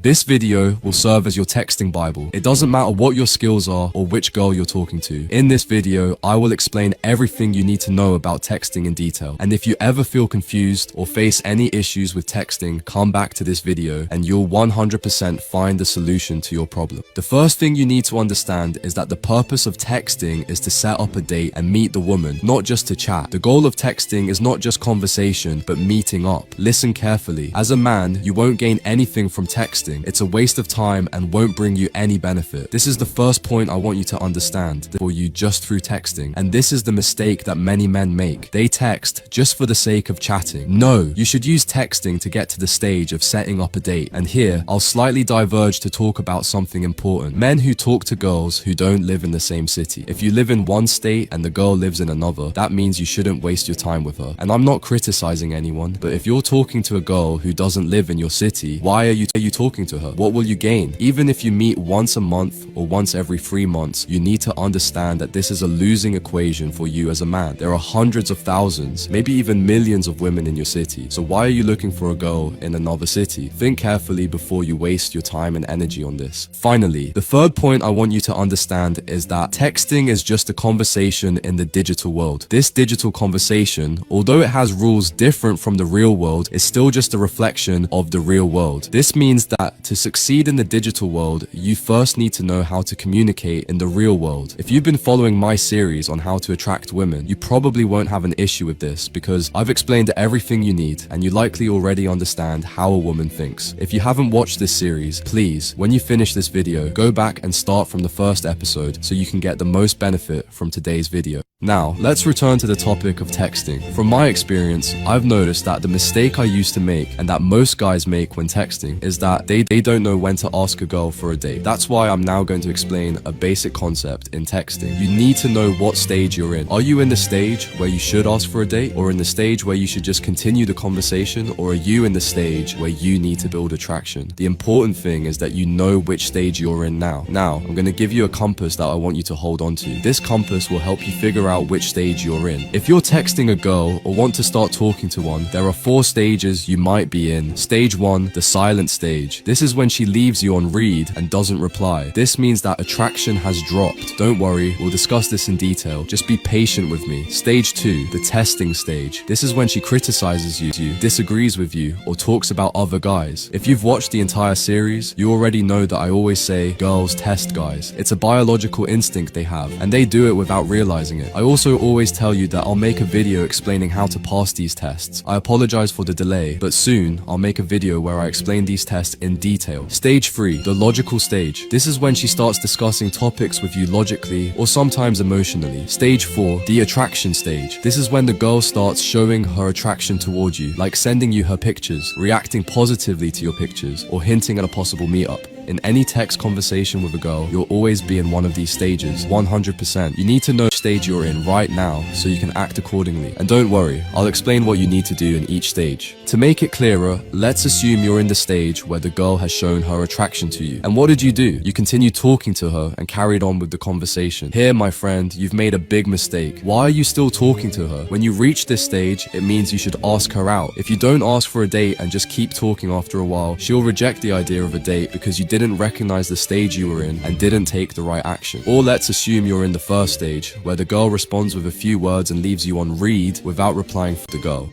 This video will serve as your texting Bible. It doesn't matter what your skills are or which girl you're talking to. In this video, I will explain everything you need to know about texting in detail. And if you ever feel confused or face any issues with texting, come back to this video and you'll 100% find the solution to your problem. The first thing you need to understand is that the purpose of texting is to set up a date and meet the woman, not just to chat. The goal of texting is not just conversation, but meeting up. Listen carefully. As a man, you won't gain anything from texting. It's a waste of time and won't bring you any benefit. This is the first point I want you to understand for you just through texting. And this is the mistake that many men make. They text just for the sake of chatting. No, you should use texting to get to the stage of setting up a date. And here, I'll slightly diverge to talk about something important. Men who talk to girls who don't live in the same city. If you live in one state and the girl lives in another, that means you shouldn't waste your time with her. And I'm not criticizing anyone, but if you're talking to a girl who doesn't live in your city, why are you talking to her? What will you gain? Even if you meet once a month or once every 3 months, you need to understand that this is a losing equation for you as a man. There are hundreds of thousands, maybe even millions of women in your city. So why are you looking for a girl in another city? Think carefully before you waste your time and energy on this. Finally, the third point I want you to understand is that texting is just a conversation in the digital world. This digital conversation, although it has rules different from the real world, is still just a reflection of the real world. This means that to succeed in the digital world, you first need to know how to communicate in the real world. If you've been following my series on how to attract women, you probably won't have an issue with this because I've explained everything you need and you likely already understand how a woman thinks. If you haven't watched this series, please, when you finish this video, go back and start from the first episode so you can get the most benefit from today's video. Now, let's return to the topic of texting. From my experience, I've noticed that the mistake I used to make and that most guys make when texting is that they don't know when to ask a girl for a date. That's why I'm now going to explain a basic concept in texting. You need to know what stage you're in. Are you in the stage where you should ask for a date, or in the stage where you should just continue the conversation, or are you in the stage where you need to build attraction? The important thing is that you know which stage you're in now. Now, I'm going to give you a compass that I want you to hold on to. This compass will help you figure out which stage you're in. If you're texting a girl or want to start talking to one, there are 4 stages you might be in. Stage 1, the silent stage. This is when she leaves you on read and doesn't reply. This means that attraction has dropped. Don't worry, we'll discuss this in detail. Just be patient with me. Stage 2, the testing stage. This is when she criticizes you, disagrees with you, or talks about other guys. If you've watched the entire series, you already know that I always say girls test guys. It's a biological instinct they have, and they do it without realizing it. I also always tell you that I'll make a video explaining how to pass these tests. I apologize for the delay, but soon I'll make a video where I explain these tests in detail. Stage 3, the logical stage. This is when she starts discussing topics with you logically or sometimes emotionally. Stage 4, the attraction stage. This is when the girl starts showing her attraction towards you, like sending you her pictures, reacting positively to your pictures, or hinting at a possible meetup. In any text conversation with a girl, you'll always be in one of these stages, 100%. You need to know which stage you're in right now so you can act accordingly. And don't worry, I'll explain what you need to do in each stage. To make it clearer, let's assume you're in the stage where the girl has shown her attraction to you. And what did you do? You continued talking to her and carried on with the conversation. Here, my friend, you've made a big mistake. Why are you still talking to her? When you reach this stage, it means you should ask her out. If you don't ask for a date and just keep talking after a while, she'll reject the idea of a date because you didn't recognize the stage you were in and didn't take the right action. Or let's assume you're in the first stage, where the girl responds with a few words and leaves you on read without replying for the girl.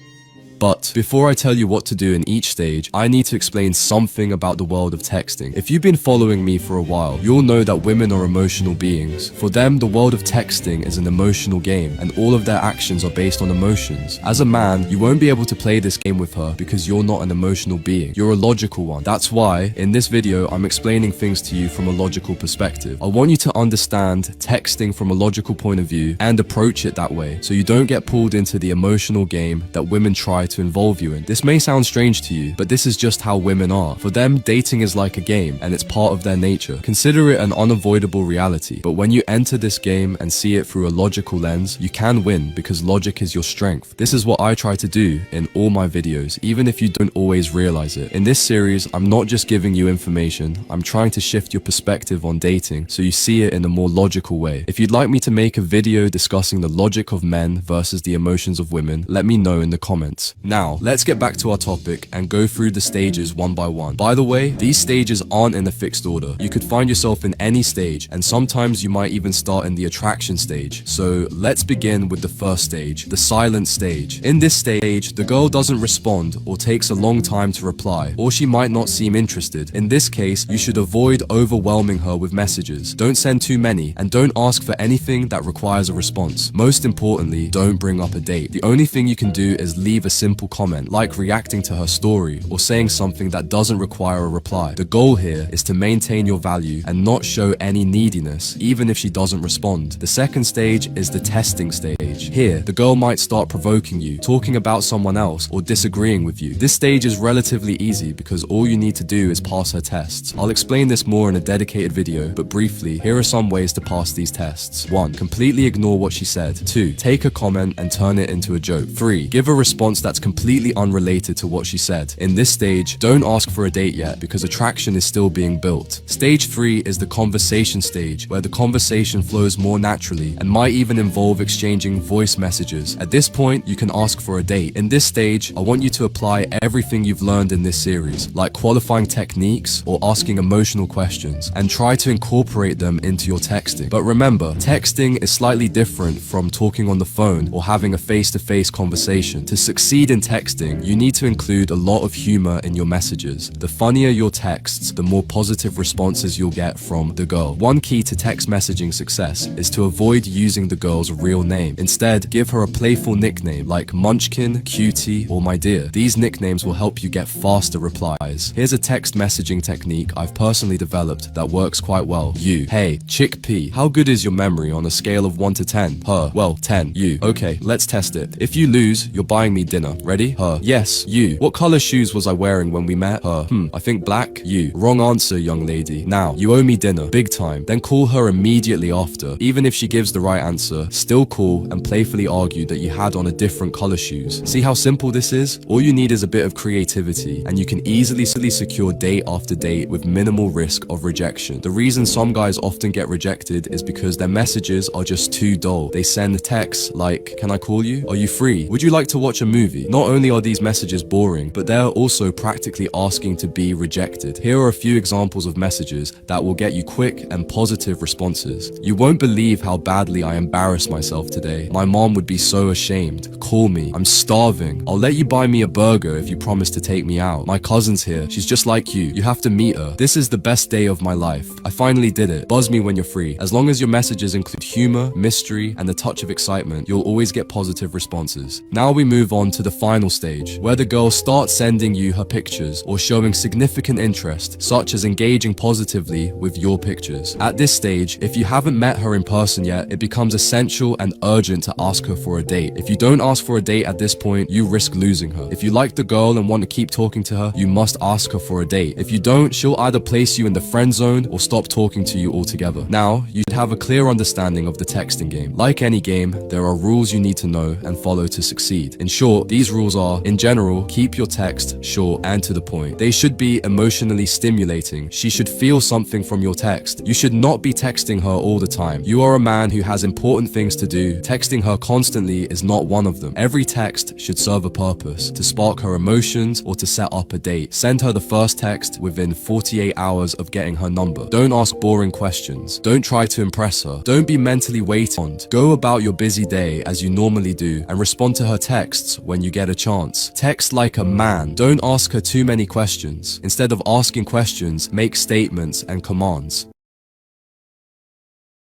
But before I tell you what to do in each stage, I need to explain something about the world of texting. If you've been following me for a while, you'll know that women are emotional beings. For them, the world of texting is an emotional game, and all of their actions are based on emotions. As a man, you won't be able to play this game with her because you're not an emotional being. You're a logical one. That's why, in this video, I'm explaining things to you from a logical perspective. I want you to understand texting from a logical point of view and approach it that way, so you don't get pulled into the emotional game that women try to involve you in. This may sound strange to you, but this is just how women are. For them, dating is like a game, and it's part of their nature. Consider it an unavoidable reality. But when you enter this game and see it through a logical lens, you can win because logic is your strength. This is what I try to do in all my videos, even if you don't always realize it. In this series, I'm not just giving you information, I'm trying to shift your perspective on dating so you see it in a more logical way. If you'd like me to make a video discussing the logic of men versus the emotions of women, let me know in the comments. Now, let's get back to our topic and go through the stages one by one. By the way, these stages aren't in a fixed order. You could find yourself in any stage, and sometimes you might even start in the attraction stage. So let's begin with the first stage, the silent stage. In this stage, the girl doesn't respond or takes a long time to reply, or she might not seem interested. In this case, you should avoid overwhelming her with messages. Don't send too many, and don't ask for anything that requires a response. Most importantly, don't bring up a date. The only thing you can do is leave a simple comment, like reacting to her story or saying something that doesn't require a reply. The goal here is to maintain your value and not show any neediness, even if she doesn't respond. The second stage is the testing stage. Here, the girl might start provoking you, talking about someone else, or disagreeing with you. This stage is relatively easy because all you need to do is pass her tests. I'll explain this more in a dedicated video, but briefly, here are some ways to pass these tests. 1. Completely ignore what she said. 2. Take a comment and turn it into a joke. 3. Give a response that's completely unrelated to what she said. In this stage, don't ask for a date yet because attraction is still being built. Stage 3 is the conversation stage, where the conversation flows more naturally and might even involve exchanging voice messages. At this point, you can ask for a date. In this stage, I want you to apply everything you've learned in this series, like qualifying techniques or asking emotional questions, and try to incorporate them into your texting. But remember, texting is slightly different from talking on the phone or having a face-to-face conversation. To succeed in texting, you need to include a lot of humor in your messages. The funnier your texts, the more positive responses you'll get from the girl. One key to text messaging success is to avoid using the girl's real name. Instead, give her a playful nickname like Munchkin, Cutie, or My Dear. These nicknames will help you get faster replies. Here's a text messaging technique I've personally developed that works quite well. You: hey, chickpea, how good is your memory on a scale of 1 to 10? Her: well, 10. You: okay, let's test it. If you lose, you're buying me dinner. Ready? Her: yes. You: what color shoes was I wearing when we met? Her: I think black. You: wrong answer, young lady. Now, you owe me dinner, big time. Then call her immediately after. Even if she gives the right answer, still call and playfully argue that you had on a different color shoes. See how simple this is? All you need is a bit of creativity, and you can easily secure date after date with minimal risk of rejection. The reason some guys often get rejected is because their messages are just too dull. They send texts like, can I call you? Are you free? Would you like to watch a movie? Not only are these messages boring, but they're also practically asking to be rejected. Here are a few examples of messages that will get you quick and positive responses. You won't believe how badly I embarrassed myself today. My mom would be so ashamed. Call me. I'm starving. I'll let you buy me a burger if you promise to take me out. My cousin's here. She's just like you. You have to meet her. This is the best day of my life. I finally did it. Buzz me when you're free. As long as your messages include humor, mystery, and a touch of excitement, you'll always get positive responses. Now we move on to the final stage, where the girl starts sending you her pictures or showing significant interest, such as engaging positively with your pictures. At this stage, if you haven't met her in person yet, it becomes essential and urgent to ask her for a date. If you don't ask for a date at this point, you risk losing her. If you like the girl and want to keep talking to her, you must ask her for a date. If you don't, she'll either place you in the friend zone or stop talking to you altogether. Now, you have a clear understanding of the texting game. Like any game, there are rules you need to know and follow to succeed. In short, these rules are, in general, keep your text short and to the point. They should be emotionally stimulating. She should feel something from your text. You should not be texting her all the time. You are a man who has important things to do. Texting her constantly is not one of them. Every text should serve a purpose, to spark her emotions or to set up a date. Send her the first text within 48 hours of getting her number. Don't ask boring questions. Don't try to impress her. Don't be mentally waiting. Go about your busy day as you normally do and respond to her texts when you get a chance. Text like a man. Don't ask her too many questions. Instead of asking questions, make statements and commands.